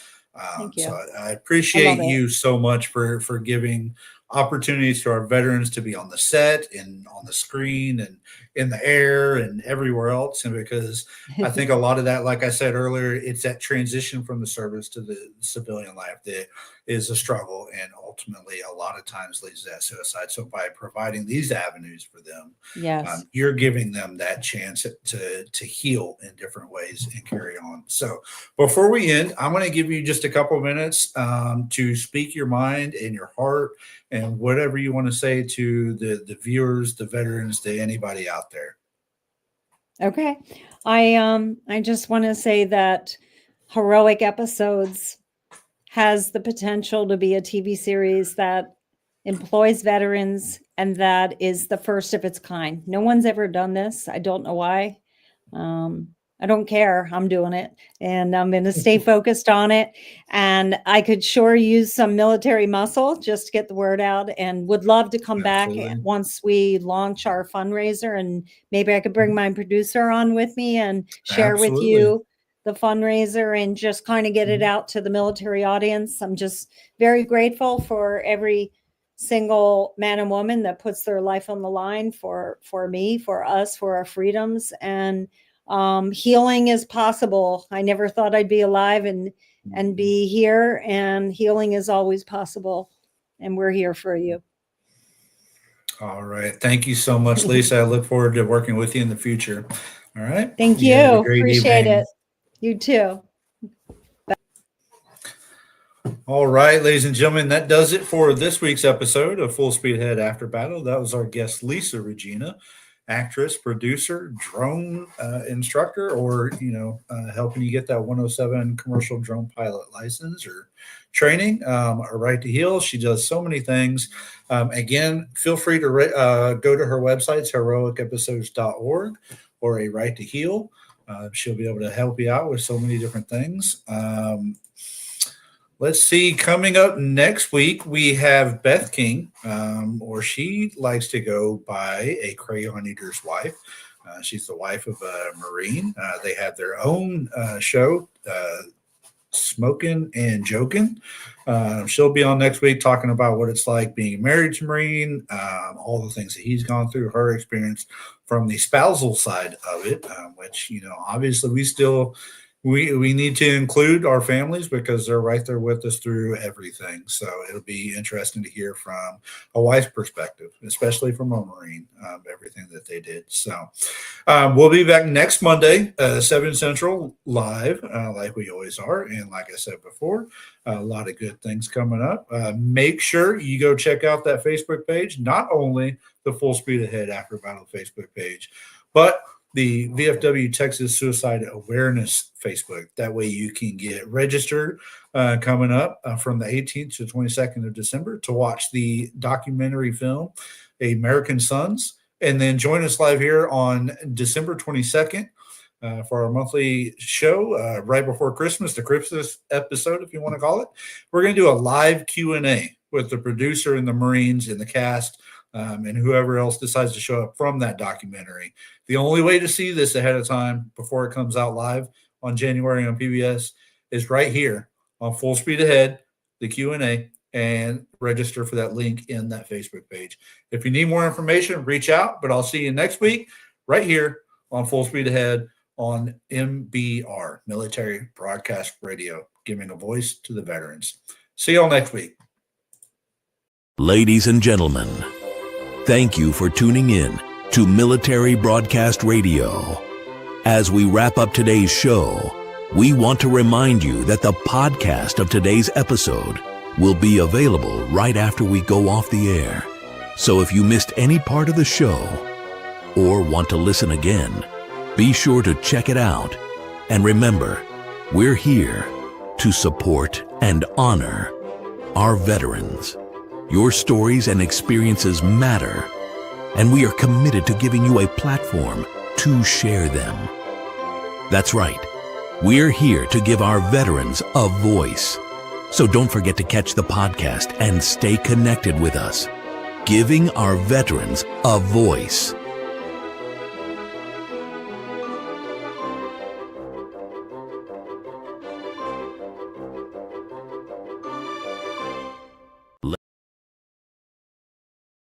Thank you. So I appreciate you so much for giving opportunities to our veterans to be on the set and on the screen and in the air and everywhere else. And because I think a lot of that, like I said earlier, it's that transition from the service to the civilian life that is a struggle, and ultimately a lot of times leads to that suicide. So by providing these avenues for them, you're giving them that chance to heal in different ways and carry on. So before we end, I'm going to give you just a couple of minutes to speak your mind and your heart and whatever you want to say to the viewers, the veterans, to anybody out there. Okay. I just want to say that heroic episodes has the potential to be a TV series that employs veterans and that is the first of its kind. No one's ever done this. I don't know why. I don't care. I'm doing it and I'm going to stay focused on it. And I could sure use some military muscle just to get the word out and would love to come Absolutely. back once we launch our fundraiser. And maybe I could bring my producer on with me and share with Absolutely. you the fundraiser and just kind of get it out to the military audience. I'm just very grateful for every single man and woman that puts their life on the line for me, for us, for our freedoms. And healing is possible. I never thought I'd be alive and be here, and healing is always possible. And we're here for you. All right. Thank you so much, Lisa. I look forward to working with you in the future. All right. Thank You have you. a great Appreciate evening. it. You too. All right, ladies and gentlemen, that does it for this week's episode of Full Speed Ahead After Battle. That was our guest, Lisa Regina, actress, producer, drone instructor, or, helping you get that 107 commercial drone pilot license or training, or Right to Heal. She does so many things. Again, feel free to go to her website, heroicepisodes.org, or a Right to Heal. She'll be able to help you out with so many different things. Let's see, coming up next week, we have Beth King, or she likes to go by a crayon eater's wife. She's the wife of a Marine. They have their own show, Smoking and Joking. She'll be on next week talking about what it's like being married to a Marine, all the things that he's gone through, her experience from the spousal side of it, which, obviously we need to include our families because they're right there with us through everything. So it'll be interesting to hear from a wife's perspective, especially from a Marine, everything that they did. So we'll be back next Monday, 7 Central live, like we always are. And like I said before, a lot of good things coming up. Make sure you go check out that Facebook page, not only the Full Speed Ahead After Battle Facebook page, but the VFW Texas Suicide Awareness Facebook. That way you can get registered coming up from the 18th to 22nd of December to watch the documentary film, American Sons. And then join us live here on December 22nd for our monthly show right before Christmas, the Christmas episode, if you want to call it. We're going to do a live Q&A with the producer and the Marines and the cast, and whoever else decides to show up from that documentary. The only way to see this ahead of time before it comes out live on January on PBS is right here on Full Speed Ahead, the Q&A, and register for that link in that Facebook page. If you need more information, reach out, but I'll see you next week right here on Full Speed Ahead on MBR, Military Broadcast Radio, giving a voice to the veterans. See you all next week. Ladies and gentlemen, thank you for tuning in to Military Broadcast Radio. As we wrap up today's show, we want to remind you that the podcast of today's episode will be available right after we go off the air. So if you missed any part of the show or want to listen again, be sure to check it out. And remember, we're here to support and honor our veterans. Your stories and experiences matter, and we are committed to giving you a platform to share them. That's right. We're here to give our veterans a voice. So don't forget to catch the podcast and stay connected with us. Giving our veterans a voice.